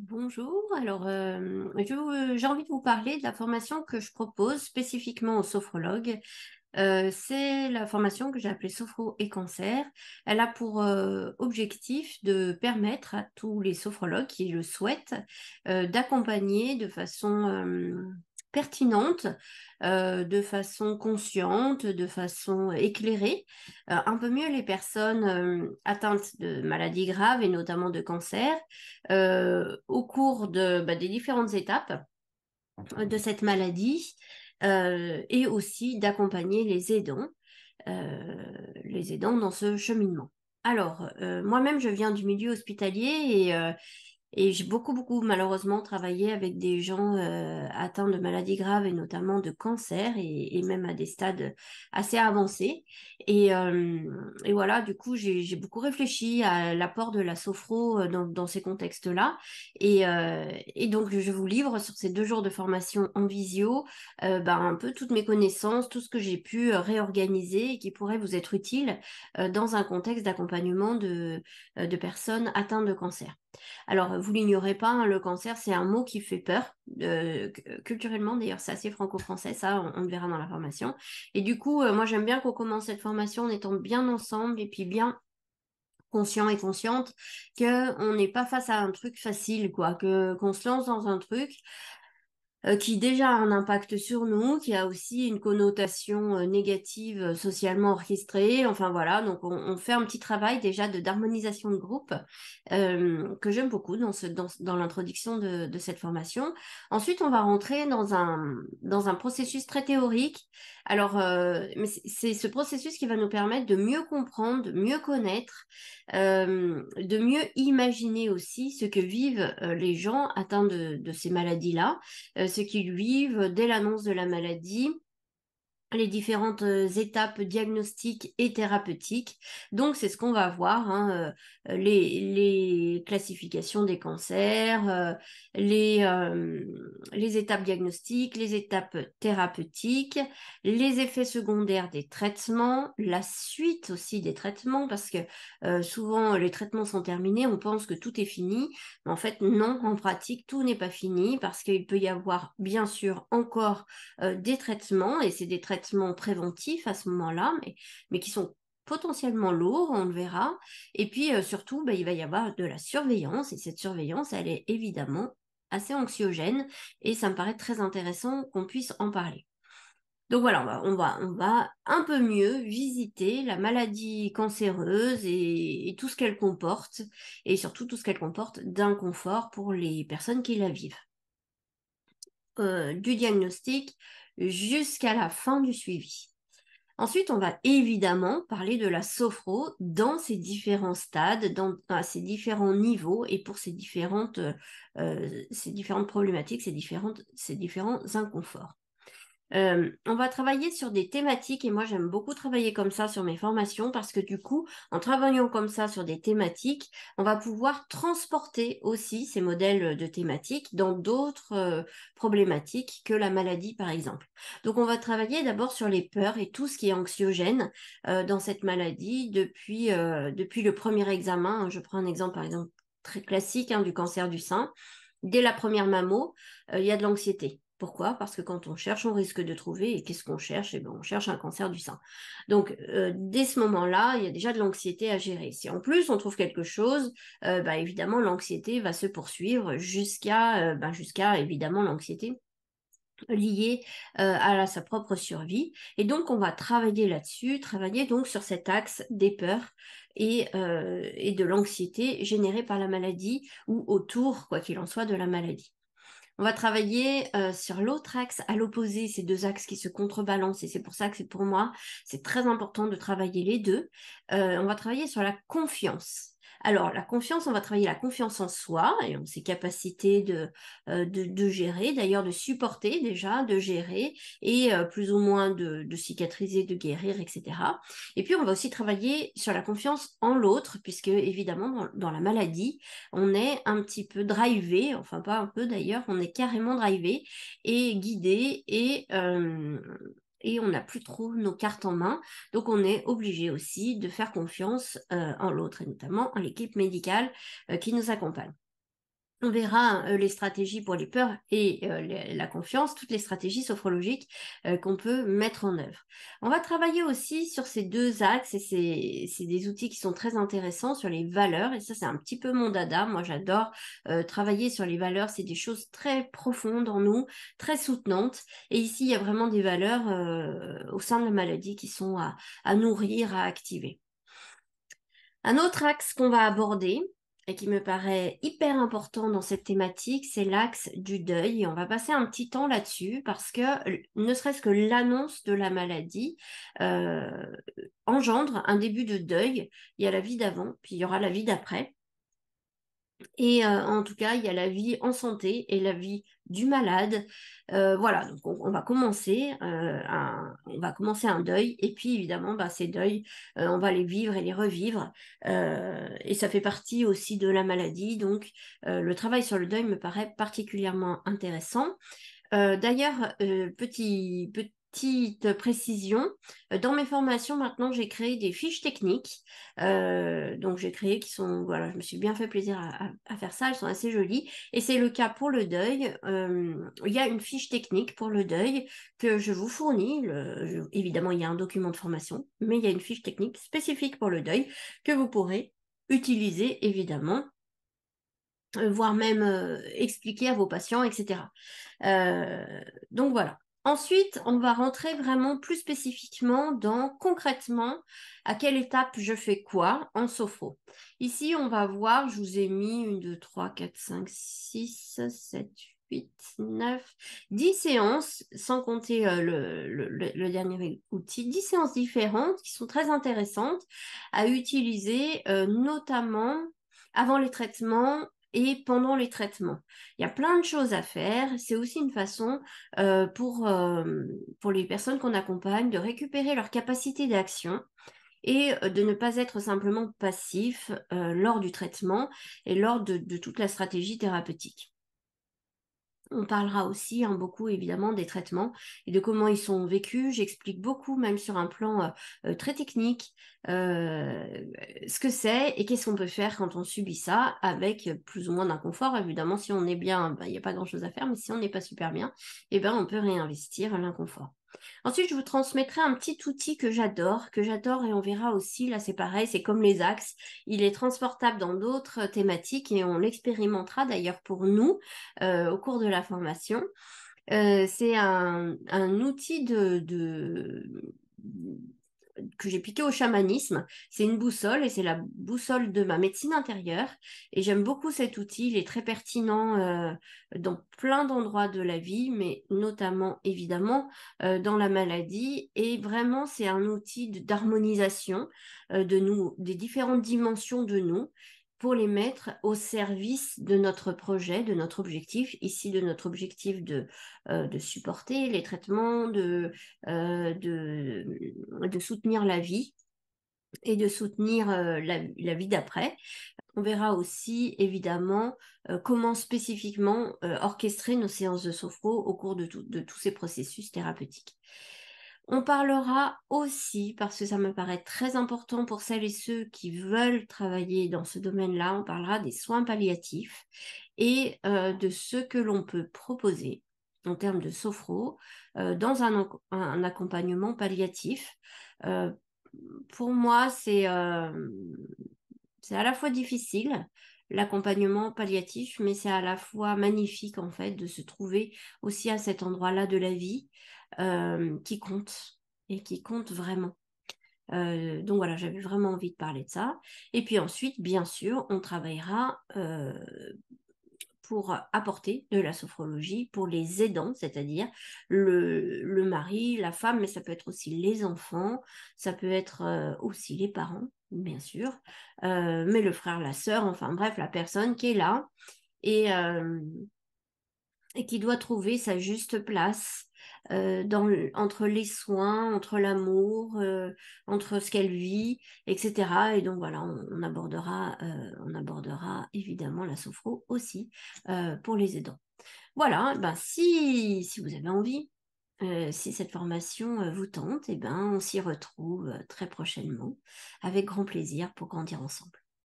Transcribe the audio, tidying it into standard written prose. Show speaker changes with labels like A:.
A: Bonjour, alors j'ai envie de vous parler de la formation que je propose spécifiquement aux sophrologues. C'est la formation que j'ai appelée Sophro et Cancer. Elle a pour objectif de permettre à tous les sophrologues qui le souhaitent d'accompagner de façon pertinente, de façon consciente, de façon éclairée, un peu mieux les personnes atteintes de maladies graves et notamment de cancer au cours des différentes étapes de cette maladie et aussi d'accompagner les aidants dans ce cheminement. Alors, moi-même, je viens du milieu hospitalier et j'ai beaucoup, malheureusement, travaillé avec des gens atteints de maladies graves et notamment de cancer et même à des stades assez avancés. Et voilà, du coup, j'ai beaucoup réfléchi à l'apport de la sophro dans ces contextes-là. Et donc, je vous livre sur ces 2 jours de formation en visio un peu toutes mes connaissances, tout ce que j'ai pu réorganiser et qui pourrait vous être utile dans un contexte d'accompagnement de personnes atteintes de cancer. Alors, vous l'ignorez pas, hein, le cancer, c'est un mot qui fait peur. Culturellement, d'ailleurs, c'est assez franco-français, ça, on le verra dans la formation. Et du coup, moi, j'aime bien qu'on commence cette formation en étant bien ensemble et puis bien conscient et consciente qu'on n'est pas face à un truc facile, quoi, que qu'on se lance dans un truc qui déjà a un impact sur nous, qui a aussi une connotation négative socialement orchestrée. Enfin voilà, donc on fait un petit travail déjà de d'harmonisation de groupe que j'aime beaucoup dans l'introduction de cette formation. Ensuite, on va rentrer dans un processus très théorique. Alors, mais c'est ce processus qui va nous permettre de mieux comprendre, de mieux connaître, de mieux imaginer aussi ce que vivent les gens atteints de ces maladies-là, ce qu'ils vivent dès l'annonce de la maladie, les différentes étapes diagnostiques et thérapeutiques. Donc, c'est ce qu'on va voir, hein, les classifications des cancers, les étapes diagnostiques, les étapes thérapeutiques, les effets secondaires des traitements, la suite aussi des traitements, parce que souvent les traitements sont terminés, on pense que tout est fini, mais en fait non, en pratique, tout n'est pas fini, parce qu'il peut y avoir bien sûr encore des traitements, et c'est des traitements préventifs à ce moment-là, mais qui sont potentiellement lourds, on le verra. Et puis surtout, il va y avoir de la surveillance, et cette surveillance, elle est évidemment assez anxiogène, et ça me paraît très intéressant qu'on puisse en parler. Donc voilà, on va un peu mieux visiter la maladie cancéreuse et tout ce qu'elle comporte, et surtout tout ce qu'elle comporte d'inconfort pour les personnes qui la vivent. Du diagnostic jusqu'à la fin du suivi. Ensuite, on va évidemment parler de la sophro dans ses différents stades, à ses différents niveaux et pour ses différentes problématiques, ses différents inconforts. On va travailler sur des thématiques et moi j'aime beaucoup travailler comme ça sur mes formations parce que du coup, en travaillant comme ça sur des thématiques, on va pouvoir transporter aussi ces modèles de thématiques dans d'autres problématiques que la maladie par exemple. Donc on va travailler d'abord sur les peurs et tout ce qui est anxiogène dans cette maladie depuis le premier examen. Je prends un exemple par exemple très classique du cancer du sein. Dès la première mammo, il y a de l'anxiété. Pourquoi? Parce que quand on cherche, on risque de trouver. Et qu'est-ce qu'on cherche? Eh bien, on cherche un cancer du sein. Donc, dès ce moment-là, il y a déjà de l'anxiété à gérer. Si en plus on trouve quelque chose, évidemment, l'anxiété va se poursuivre jusqu'à évidemment l'anxiété liée sa propre survie. Et donc, on va travailler là-dessus, travailler donc sur cet axe des peurs et de l'anxiété générée par la maladie ou autour, quoi qu'il en soit, de la maladie. On va travailler sur l'autre axe à l'opposé, ces 2 axes qui se contrebalancent et c'est pour ça que c'est pour moi, c'est très important de travailler les deux. On va travailler sur la confiance. Alors, la confiance, on va travailler la confiance en soi et en ses capacités de gérer, d'ailleurs de supporter déjà, de gérer et plus ou moins de cicatriser, de guérir, etc. Et puis, on va aussi travailler sur la confiance en l'autre, puisque évidemment, dans la maladie, on est un petit peu drivé, enfin pas un peu d'ailleurs, on est carrément drivé et guidé et on n'a plus trop nos cartes en main. Donc on est obligé aussi de faire confiance en l'autre et notamment en l'équipe médicale qui nous accompagne. On verra les stratégies pour les peurs et la confiance, toutes les stratégies sophrologiques qu'on peut mettre en œuvre. On va travailler aussi sur ces deux axes et c'est des outils qui sont très intéressants sur les valeurs. Et ça, c'est un petit peu mon dada. Moi, j'adore travailler sur les valeurs. C'est des choses très profondes en nous, très soutenantes. Et ici, il y a vraiment des valeurs au sein de la maladie qui sont à nourrir, à activer. Un autre axe qu'on va aborder et qui me paraît hyper important dans cette thématique, c'est l'axe du deuil. Et on va passer un petit temps là-dessus parce que ne serait-ce que l'annonce de la maladie engendre un début de deuil. Il y a la vie d'avant, puis il y aura la vie d'après. Et en tout cas, il y a la vie en santé et la vie du malade. Voilà, donc on va commencer un deuil. Et puis évidemment, bah, ces deuils, on va les vivre et les revivre. Et ça fait partie aussi de la maladie. Donc le travail sur le deuil me paraît particulièrement intéressant. D'ailleurs, petite précision, dans mes formations maintenant, j'ai créé des fiches techniques. Donc j'ai créé qui sont, voilà, je me suis bien fait plaisir à faire ça, elles sont assez jolies. Et c'est le cas pour le deuil. Il y a une fiche technique pour le deuil que je vous fournis. Évidemment, il y a un document de formation, mais il y a une fiche technique spécifique pour le deuil que vous pourrez utiliser évidemment voire même expliquer à vos patients, etc. Donc voilà. Ensuite, on va rentrer vraiment plus spécifiquement dans concrètement à quelle étape je fais quoi en sophro. Ici, on va voir, je vous ai mis 1, 2, 3, 4, 5, 6, 7, 8, 9, 10 séances, sans compter le dernier outil, 10 séances différentes qui sont très intéressantes à utiliser, notamment avant les traitements et pendant les traitements. Il y a plein de choses à faire. C'est aussi une façon pour les personnes qu'on accompagne de récupérer leur capacité d'action et de ne pas être simplement passif lors du traitement et lors de toute la stratégie thérapeutique. On parlera aussi beaucoup évidemment des traitements et de comment ils sont vécus. J'explique beaucoup, même sur un plan très technique, ce que c'est et qu'est-ce qu'on peut faire quand on subit ça avec plus ou moins d'inconfort. Évidemment, si on est bien, il n'y a pas grand-chose à faire, mais si on n'est pas super bien, eh ben, on peut réinvestir l'inconfort. Ensuite, je vous transmettrai un petit outil que j'adore et on verra aussi, là c'est pareil, c'est comme les axes, il est transportable dans d'autres thématiques et on l'expérimentera d'ailleurs pour nous au cours de la formation. C'est un outil que j'ai piqué au chamanisme. C'est une boussole et c'est la boussole de ma médecine intérieure. Et j'aime beaucoup cet outil. Il est très pertinent dans plein d'endroits de la vie, mais notamment évidemment dans la maladie. Et vraiment, c'est un outil d'harmonisation de nous, des différentes dimensions de nous pour les mettre au service de notre projet, de notre objectif, ici de notre objectif de supporter les traitements, de soutenir la vie et de soutenir la vie d'après. On verra aussi évidemment comment spécifiquement orchestrer nos séances de sophro au cours de tous ces processus thérapeutiques. On parlera aussi, parce que ça me paraît très important pour celles et ceux qui veulent travailler dans ce domaine-là, on parlera des soins palliatifs et de ce que l'on peut proposer en termes de sophro dans un accompagnement palliatif. Pour moi, c'est à la fois difficile, l'accompagnement palliatif, mais c'est à la fois magnifique en fait de se trouver aussi à cet endroit-là de la vie qui compte et qui compte vraiment. Donc voilà, j'avais vraiment envie de parler de ça. Et puis ensuite, bien sûr, on travaillera pour apporter de la sophrologie pour les aidants, c'est-à-dire le mari, la femme, mais ça peut être aussi les enfants, ça peut être aussi les parents, bien sûr, mais le frère, la sœur, enfin bref, la personne qui est là et, euh, et qui doit trouver sa juste place entre les soins, entre l'amour, entre ce qu'elle vit, etc. Et donc voilà, on abordera évidemment la sophro aussi pour les aidants. Voilà, ben si vous avez envie, si cette formation vous tente, eh ben on s'y retrouve très prochainement avec grand plaisir pour grandir ensemble.